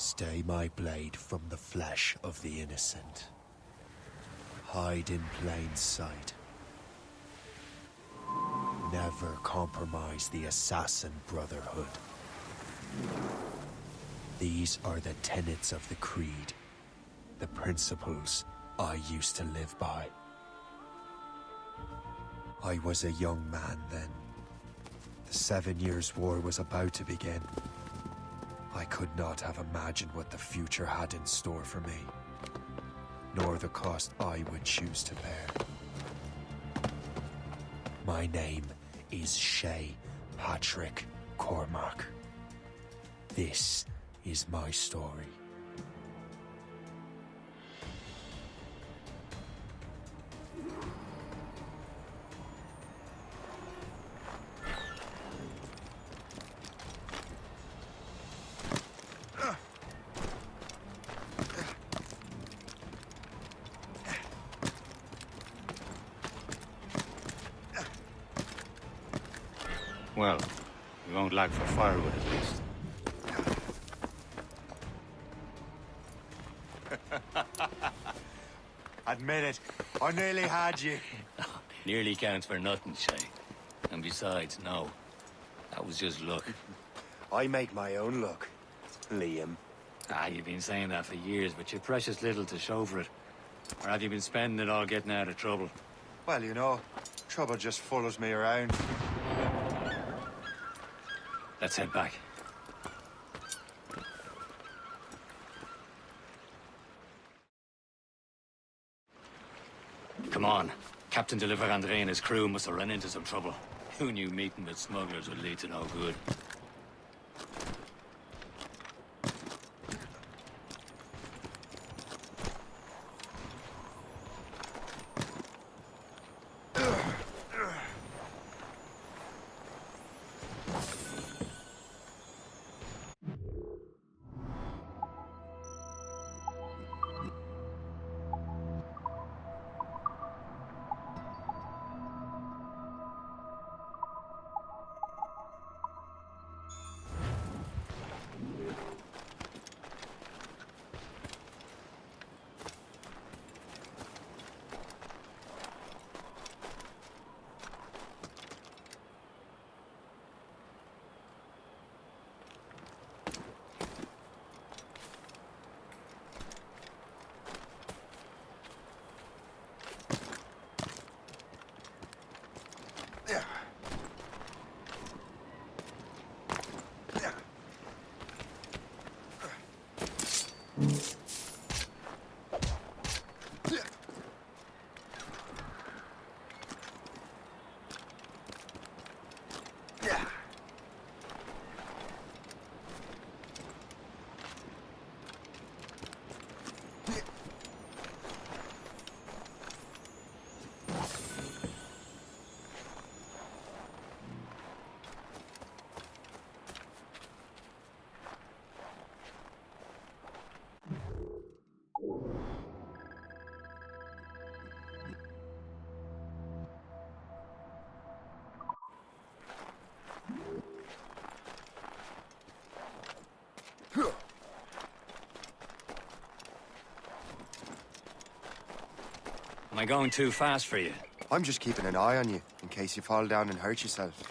Stay my blade from the flesh of the innocent. Hide in plain sight. Never compromise the Assassin Brotherhood. These are the tenets of the Creed, the principles I used to live by. I was a young man then. The 7 Years' War was about to begin. I could not have imagined what the future had in store for me, nor the cost I would choose to bear. My name is Shay Patrick Cormac. This is my story. Well, we won't lack for firewood at least. Admit it, I nearly had you. Nearly counts for nothing, Shay. And besides, no. That was just luck. I make my own luck, Liam. You've been saying that for years, but you've precious little to show for it. Or have you been spending it all getting out of trouble? Well, you know, trouble just follows me around. Let's head back. Come on. Captain de Andre and his crew must have run into some trouble. Who knew meeting with smugglers would lead to no good? Am I going too fast for you? I'm just keeping an eye on you, in case you fall down and hurt yourself.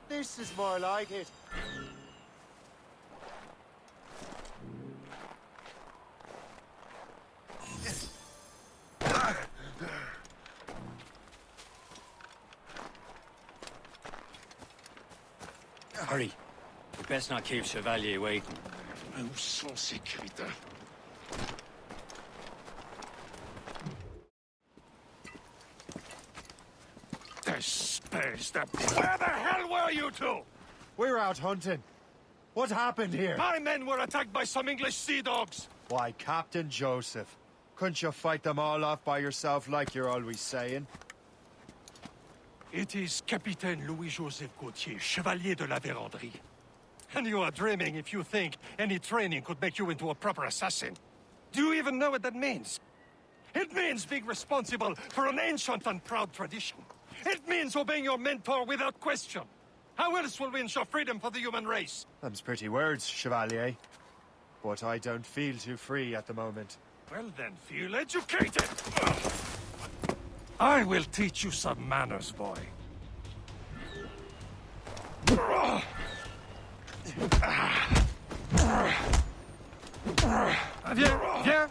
This is more like it. Hurry. We best not keep Chevalier waiting. Où sont ces crétins? T'espèce Christ! Where the hell were you two? We're out hunting. What happened here? My men were attacked by some English sea dogs. Why, Captain Joseph. Couldn't you fight them all off by yourself like you're always saying? It is Capitaine Louis-Joseph Gauthier, Chevalier de la Vérendrye. And you are dreaming if you think any training could make you into a proper assassin. Do you even know what that means? It means being responsible for an ancient and proud tradition. It means obeying your mentor without question. How else will we ensure freedom for the human race? Them's pretty words, Chevalier. But I don't feel too free at the moment. Well then, feel educated! I will teach you some manners, boy. Viens, viens!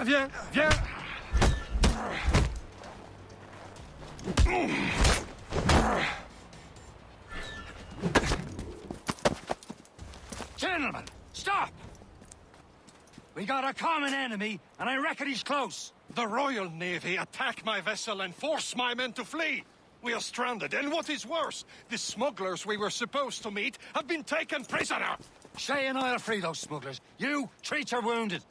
Viens, viens! Gentlemen, stop! We got a common enemy, and I reckon he's close. The Royal Navy attacked my vessel and forced my men to flee. We are stranded, and what is worse, the smugglers we were supposed to meet have been taken prisoner. Shay and I'll free those smugglers. You, treat your wounded.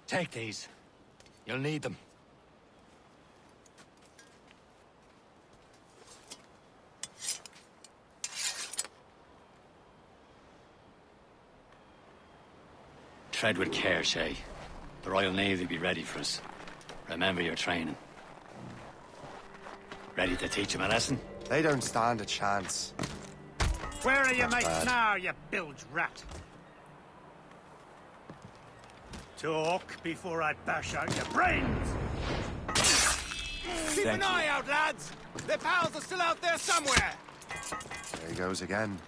Take these. You'll need them. Tread with care, Shay. The Royal Navy will be ready for us. Remember your training. Ready to teach them a lesson? They don't stand a chance. Where are your Not mates bad. now, you bilge rat? Talk before I bash out your brains! Keep an eye out, lads! Their pals are still out there somewhere! There he goes again.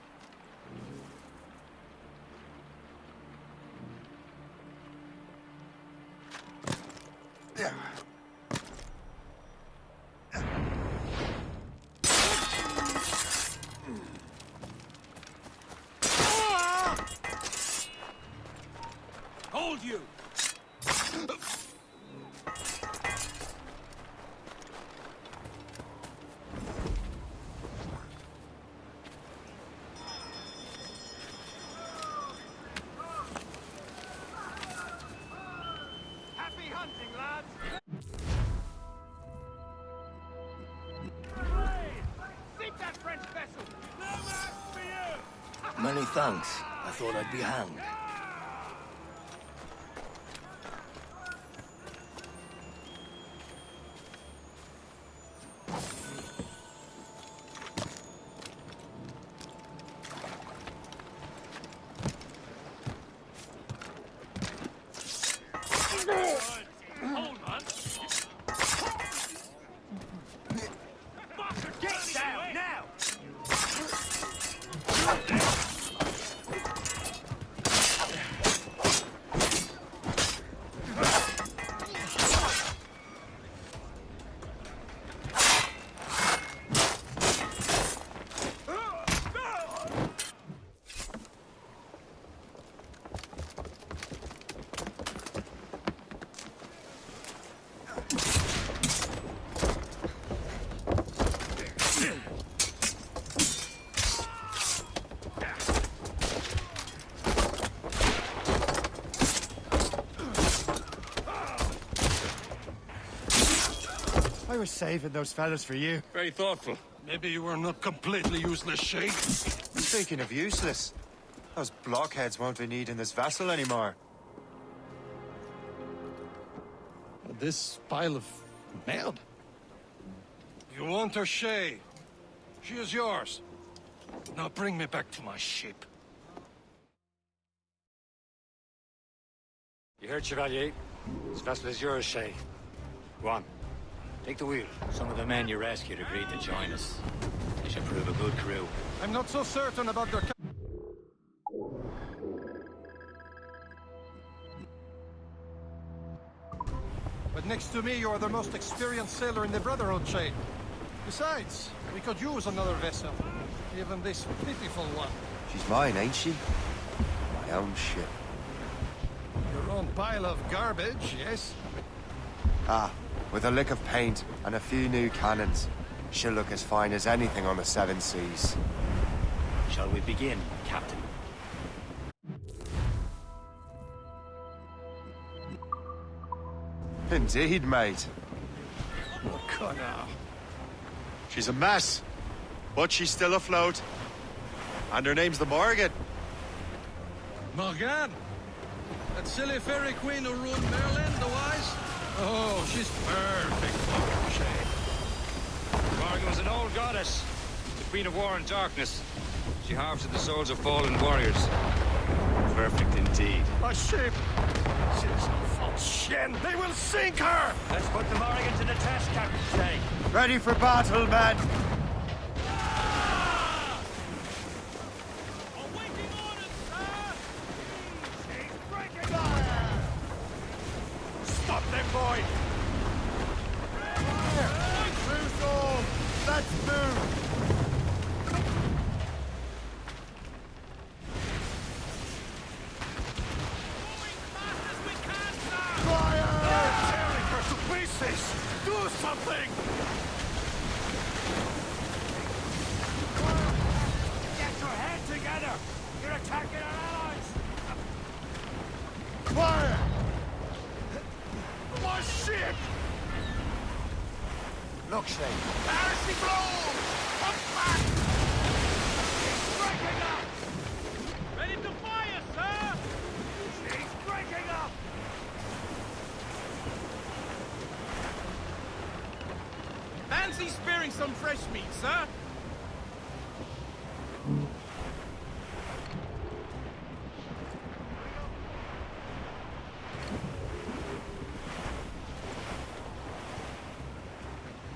Hold you! Happy hunting, lads! Sink that French vessel! No match for you! Many thanks. I thought I'd be hanged. Hold on! Get down, now! I was saving those fellas for you. Very thoughtful. Maybe you were not completely useless, Shay. Speaking of useless, those blockheads won't be needing this vessel anymore. This pile of merd? You want her, Shay? She is yours. Now bring me back to my ship. You heard, Chevalier? This vessel is yours, Shay. Go on. Take the wheel. Some of the men you rescued agreed to join us. They should prove a good crew. I'm not so certain about their... But Next to me, you are the most experienced sailor in the Brotherhood, Shay. Besides, we could use another vessel. Even this pitiful one. She's mine, ain't she? My own ship. Your own pile of garbage, yes? Ah, with a lick of paint and a few new cannons, she'll look as fine as anything on the Seven Seas. Shall we begin, Captain? Indeed, mate. Oh, God, now. She's a mess, but she's still afloat. And her name's the Morgan. Morgan? That silly fairy queen who ruled Merlin, the wise? Oh, she's perfect for you, Shay. Morgan was an old goddess, the queen of war and darkness. She harvested the souls of fallen warriors. Perfect indeed. A ship! She's a false shen! They will sink her! Let's put the Morgan to the test, Captain Shay. Ready for battle, men! Awaiting orders, sir! She's breaking Stop them, boy! True soul! Let's move! Tearing her to pieces! Do something! Get your head together! You're attacking our allies! Fire! My ship! Look, Shay. Heresy blows! Come back! She's breaking up! Ready to fire, sir! She's breaking up! Fancy spearing some fresh meat, sir?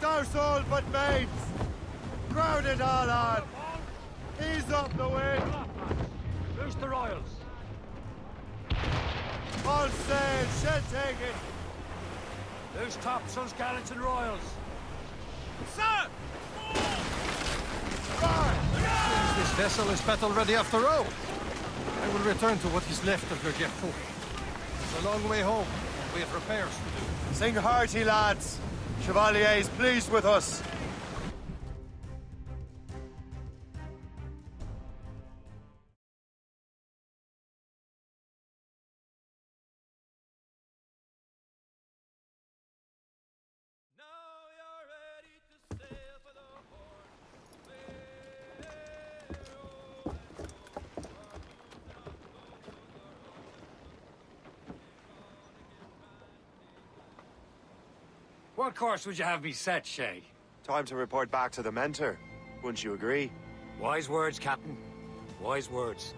Douse all but mates! Crowd it all on! Ease up the wind! Who's the Royals? All sail, shed take it! Who's topsails, gallants, and royals? Sir! This vessel is battle-ready after all. I will return to what is left of your Gertrude. It's a long way home, and we have repairs to do. Sing hearty, lads! Chevalier is pleased with us! What course would you have me set, Shay? Time to report back to the mentor. Wouldn't you agree? Wise words, Captain. Wise words.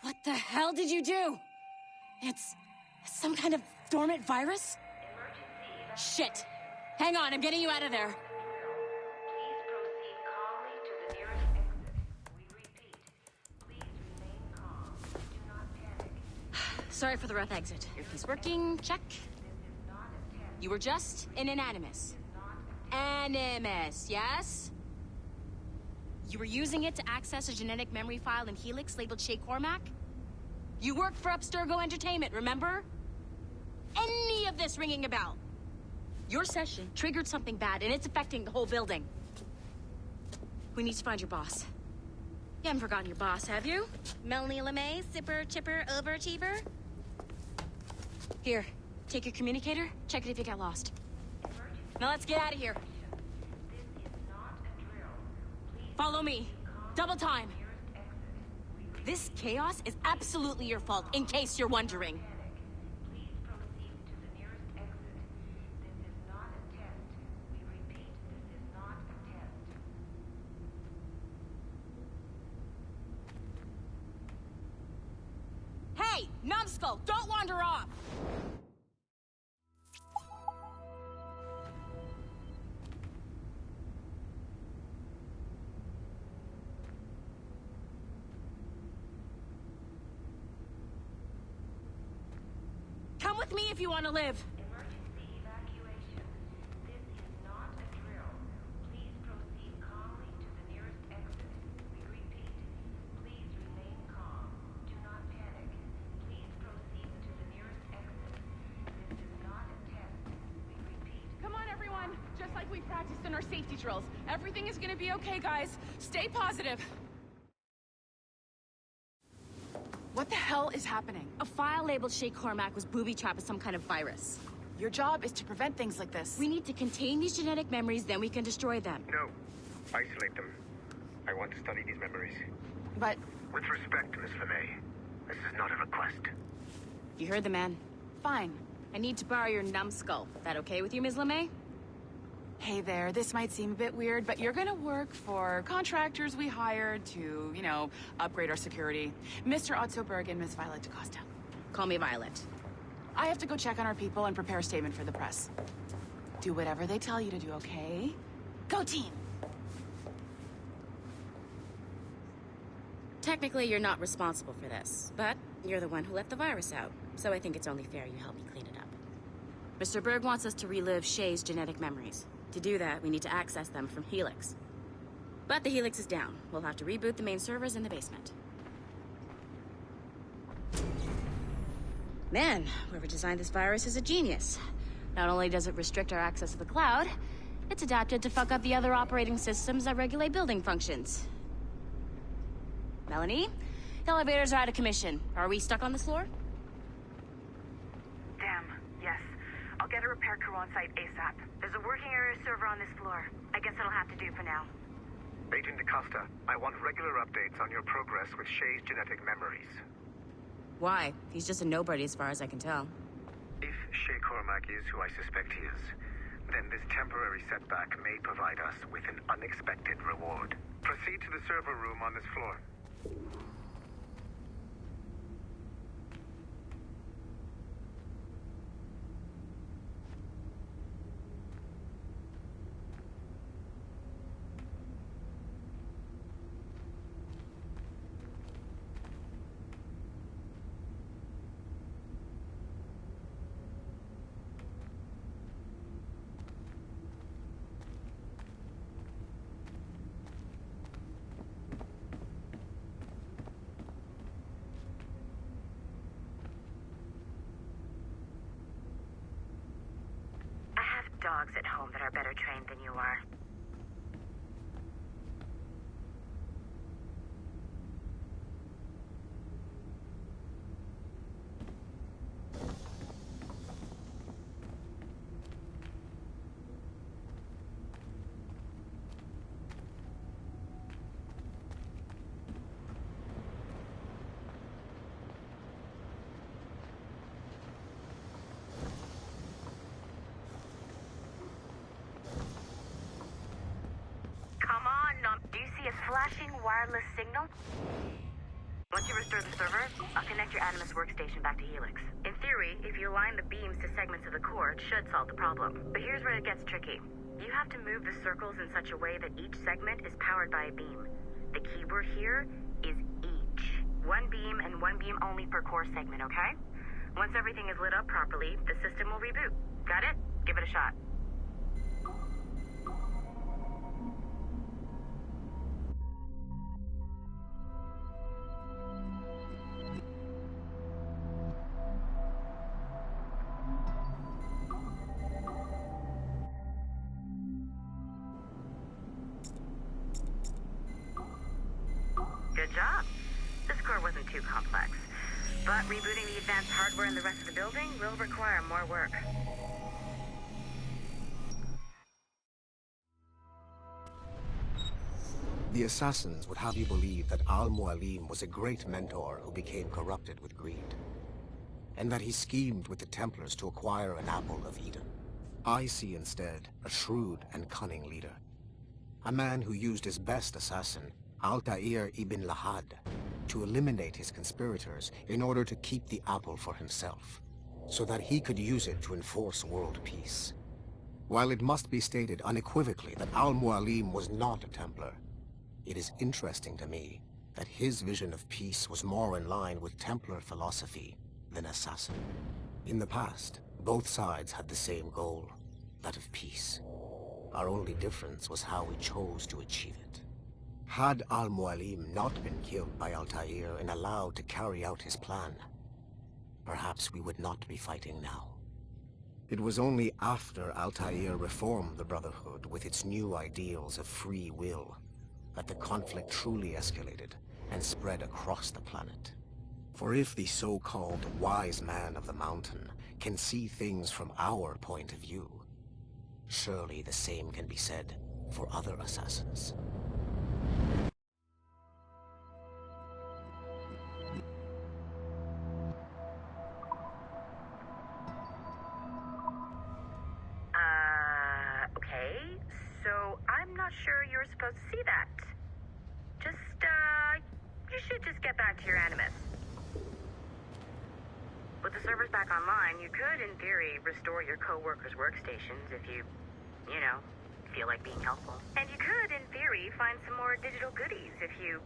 What the hell did you do? It's some kind of dormant virus? Shit. Hang on, I'm getting you out of there. Please proceed calmly to the nearest exit. We repeat, please remain calm. Do not panic. Sorry for the rough exit. Earpiece working, check. This is not a test. You were just in an animus. Animus, yes? You were using it to access a genetic memory file in Helix labeled Shay Cormac? You worked for Abstergo Entertainment, remember? Any of this ringing a bell? Your session triggered something bad, and it's affecting the whole building. We need to find your boss. You haven't forgotten your boss, have you? Melanie LeMay, sipper, chipper, overachiever? Here, take your communicator, check it if you get lost. Now let's get out of here. This is not a drill. Please Follow me. Double time. nearest exit. This chaos is absolutely your fault, in case you're wondering. Please proceed to the nearest exit. This is not a test. We repeat, this is not a test. Hey, numbskull, don't wander off! Come with me if you want to live. Emergency evacuation. This is not a drill. Please proceed calmly to the nearest exit. We repeat, please remain calm. Do not panic. Please proceed to the nearest exit. This is not a test. We repeat. Come on, everyone. Just like we practiced in our safety drills. Everything is gonna be okay, guys. Stay positive. What the hell is happening? A file labeled Shay Cormac was booby-trapped with some kind of virus. Your job is to prevent things like this. We need to contain these genetic memories, then we can destroy them. No. Isolate them. I want to study these memories. But With respect, Miss LeMay, this is not a request. You heard the man. fine. I need to borrow your numbskull. That okay with you, Ms. LeMay? Hey there, this might seem a bit weird, but you're gonna work for contractors we hired to, you know, upgrade our security. Mr. Ottoberg and Miss Violet DaCosta. Call me Violet. I have to go check on our people and prepare a statement for the press. Do whatever they tell you to do, okay? Go team! Technically, you're not responsible for this, but you're the one who let the virus out, so I think it's only fair you help me clean it up. Mr. Berg wants us to relive Shay's genetic memories. To do that, we need to access them from Helix. But the Helix is down. We'll have to reboot the main servers in the basement. Man, whoever designed this virus is a genius. Not only does it restrict our access to the cloud, it's adapted to fuck up the other operating systems that regulate building functions. Melanie? The elevators are out of commission. Are we stuck on this floor? Damn, yes. I'll get a repair crew on site ASAP. There's a working area server on this floor. I guess it'll have to do for now. Agent DaCosta, I want regular updates on your progress with Shay's genetic memories. Why? He's just a nobody as far as I can tell. If Shay Cormac is who I suspect he is, then this temporary setback may provide us with an unexpected reward. Proceed to the server room on this floor. Dogs at home that are better trained than you are. Flashing wireless signal? Once you restore the server, I'll connect your Animus workstation back to Helix. In theory, if you align the beams to segments of the core, it should solve the problem. But here's where it gets tricky. You have to move the circles in such a way that each segment is powered by a beam. The keyword here is each. One beam and one beam only per core segment, okay? Once everything is lit up properly, the system will reboot. Got it? Give it a shot. Good job. This core wasn't too complex. But rebooting the advanced hardware in the rest of the building will require more work. The assassins would have you believe that Al-Mualim was a great mentor who became corrupted with greed, and that he schemed with the Templars to acquire an apple of Eden. I see instead a shrewd and cunning leader. A man who used his best assassin, Altair ibn Lahad, to eliminate his conspirators in order to keep the apple for himself, so that he could use it to enforce world peace. While it must be stated unequivocally that Al-Mualim was not a Templar, it is interesting to me that his vision of peace was more in line with Templar philosophy than assassin. In the past, both sides had the same goal, that of peace. Our only difference was how we chose to achieve it. Had Al-Mualim not been killed by Altair and allowed to carry out his plan, perhaps we would not be fighting now. It was only after Altair reformed the Brotherhood with its new ideals of free will that the conflict truly escalated and spread across the planet. For if the so-called wise man of the mountain can see things from our point of view, surely the same can be said for other assassins. Okay. So I'm not sure you're supposed to see that. You should just get back to your Animus. With the servers back online, you could, in theory, restore your co-workers' workstations if you feel like being helpful. And you could, in theory, find some more digital goodies if you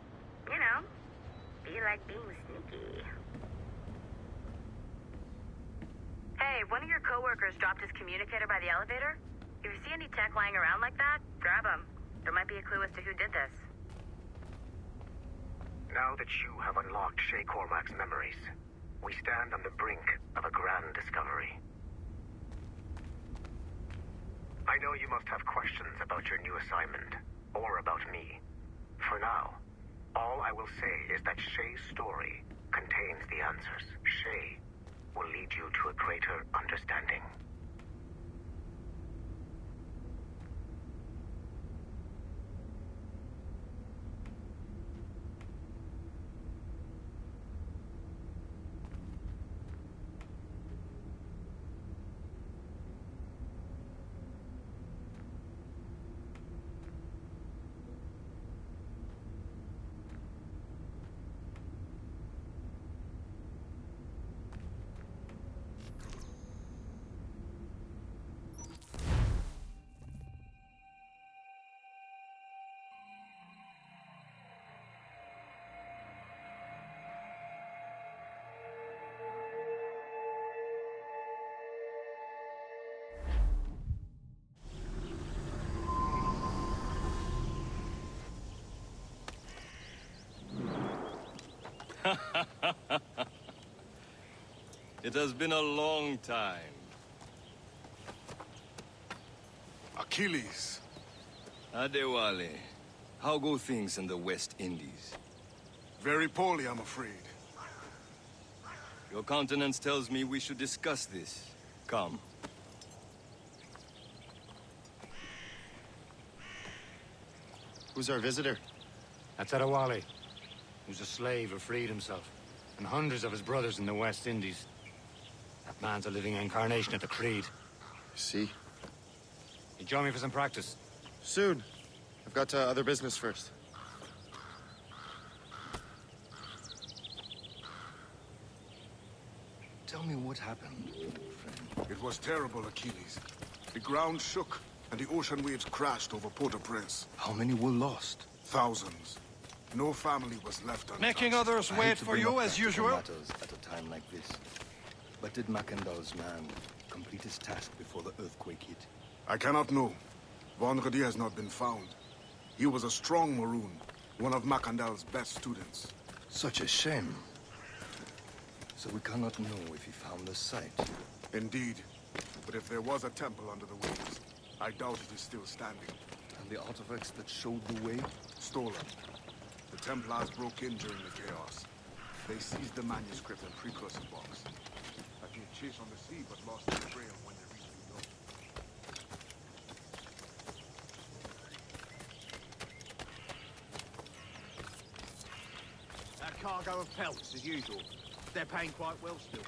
feel like being sneaky. Hey, one of your co-workers dropped his communicator by the elevator. If you see any tech lying around like that, grab them. There might be a clue as to who did this. Now that you have unlocked Shay Cormac's memories, we stand on the brink of a grand discovery. I know you must have questions about your new assignment, or about me. For now, all I will say is that Shay's story contains the answers. Shay will lead you to a greater understanding. It has been a long time. Achilles. Adewale, how go things in the West Indies? Very poorly, I'm afraid. Your countenance tells me we should discuss this. Come. Who's our visitor? That's Adewale, who's a slave who freed himself, and hundreds of his brothers in the West Indies. That man's a living incarnation of the Creed. See? You join me for some practice? Soon. I've got other business first. Tell me what happened, friend. It was terrible, Achilles. The ground shook, and the ocean waves crashed over Port-au-Prince. How many were lost? Thousands. No family was left untouched. Making others wait for you as usual? Matters at a time like this. But did Mackandal's man complete his task before the earthquake hit? I cannot know. Vendredi has not been found. He was a strong Maroon, one of Mackandal's best students. Such a shame. So we cannot know if he found the site. Indeed. But if there was a temple under the waves, I doubt it is still standing. And the artifacts that showed the way? Stolen. The Templars broke in during the chaos. They seized the manuscript and precursor box. I can chase on the sea, but lost the trail when they reached New York. That cargo of pelts, as usual. They're paying quite well still.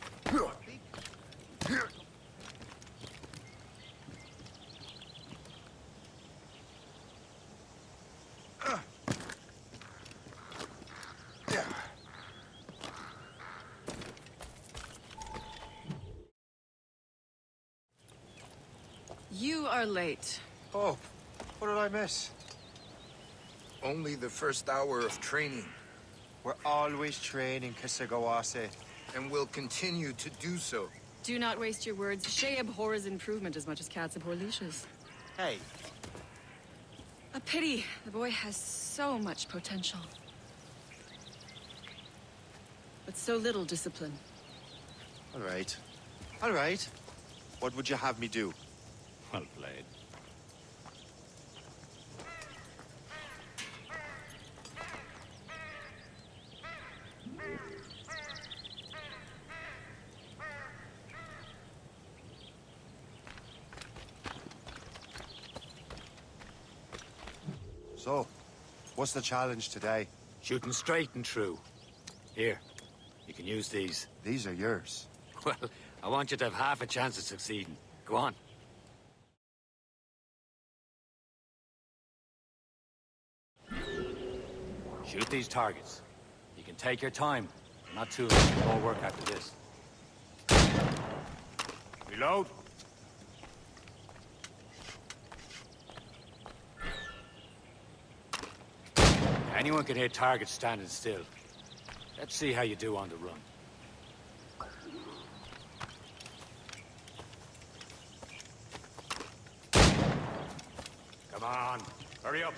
You are late. Oh, what did I miss? Only the first hour of training. We're always training, Kisagawase. And will continue to do so. Do not waste your words. Shay abhors improvement as much as cats abhor leashes. Hey, A pity. The boy has so much potential. But so little discipline. all right. All right. What would you have me do? Well played. So, what's the challenge today? Shooting straight and true. Here, you can use these. These are yours. Well, I want you to have half a chance of succeeding. Go on. Shoot these targets. You can take your time. Not too much more work after this. Reload. Anyone can hit targets standing still. Let's see how you do on the run. Come on, hurry up.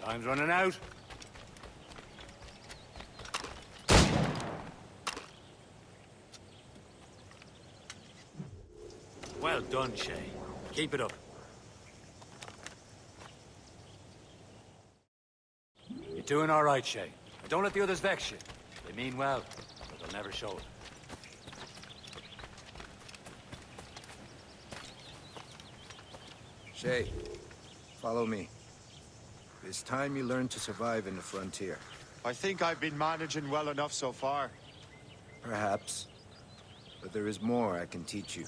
Time's running out. Well done, Shay. Keep it up. You're doing all right, Shay. And don't let the others vex you. They mean well, but they'll never show it. Shay, follow me. It's time you learn to survive in the frontier. I think I've been managing well enough so far. Perhaps. But there is more I can teach you.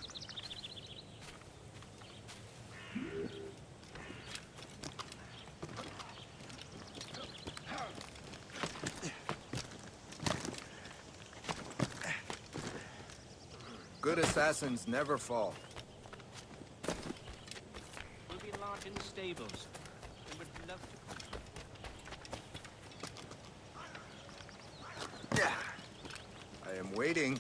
Good assassins never fall. We'll be locked in the stables. And would love to. I am waiting.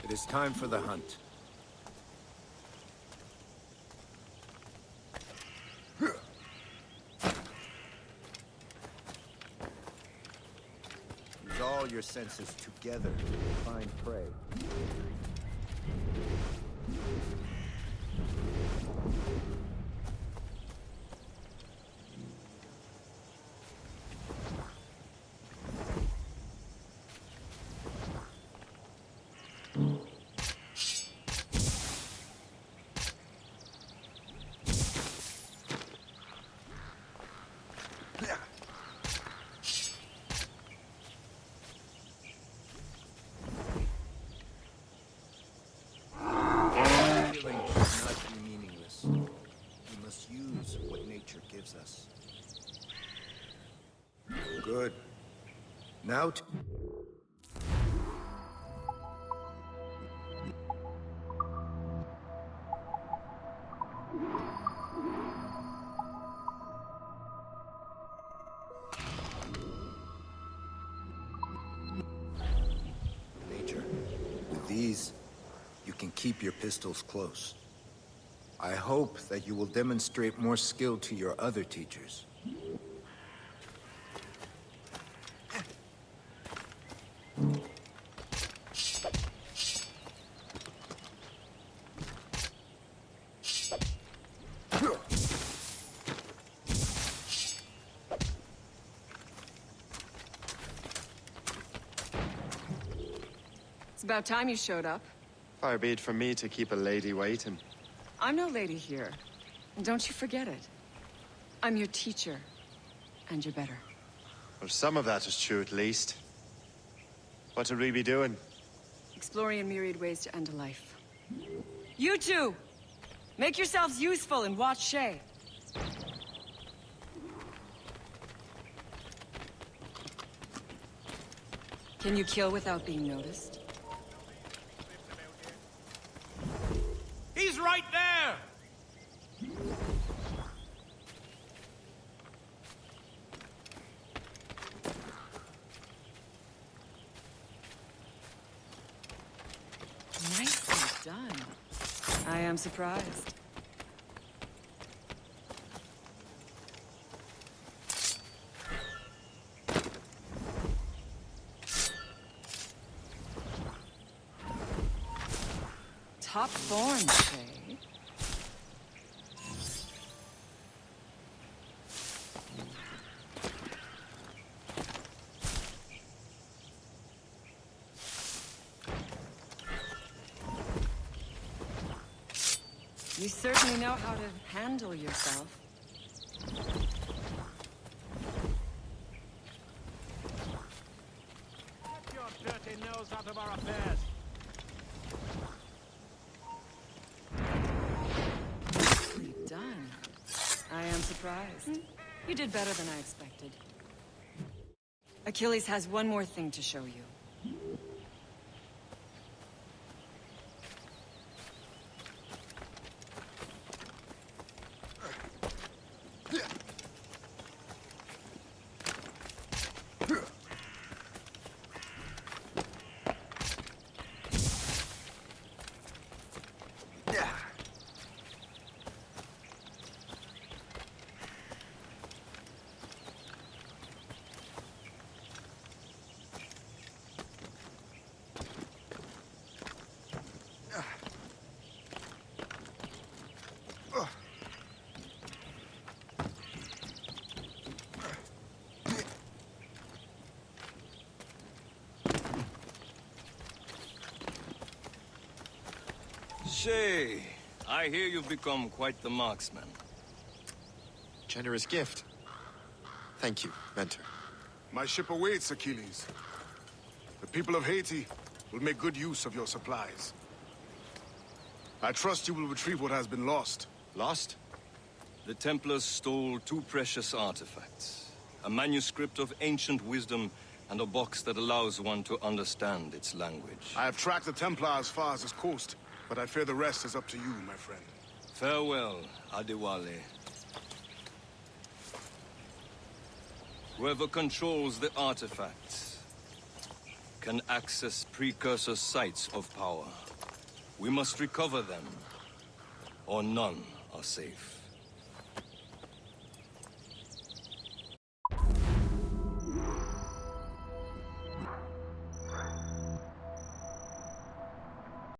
It is time for the hunt. Use all your senses together to find prey. Us. Good. Now these, you can keep your pistols close. I hope that you will demonstrate more skill to your other teachers. It's about time you showed up. Far be it from me to keep a lady waiting. I'm no lady here. And don't you forget it. I'm your teacher. And you're better. Well, some of that is true at least. What would we be doing? Exploring a myriad ways to end a life. You two! Make yourselves useful and watch Shay. Can you kill without being noticed? He's right there! Nicely done. I am surprised. Top form, Shay. You certainly know how to handle yourself. Get your dirty nose out of our affairs! Nicely done. I am surprised. You did better than I expected. Achilles has one more thing to show you. Shay, I hear you've become quite the marksman. Generous gift. Thank you, Mentor. My ship awaits, Achilles. The people of Haiti will make good use of your supplies. I trust you will retrieve what has been lost. Lost? The Templars stole two precious artifacts. A manuscript of ancient wisdom and a box that allows one to understand its language. I have tracked the Templar as far as this coast, but I fear the rest is up to you, my friend. Farewell, Adewale. Whoever controls the artifacts can access precursor sites of power. We must recover them, or none are safe.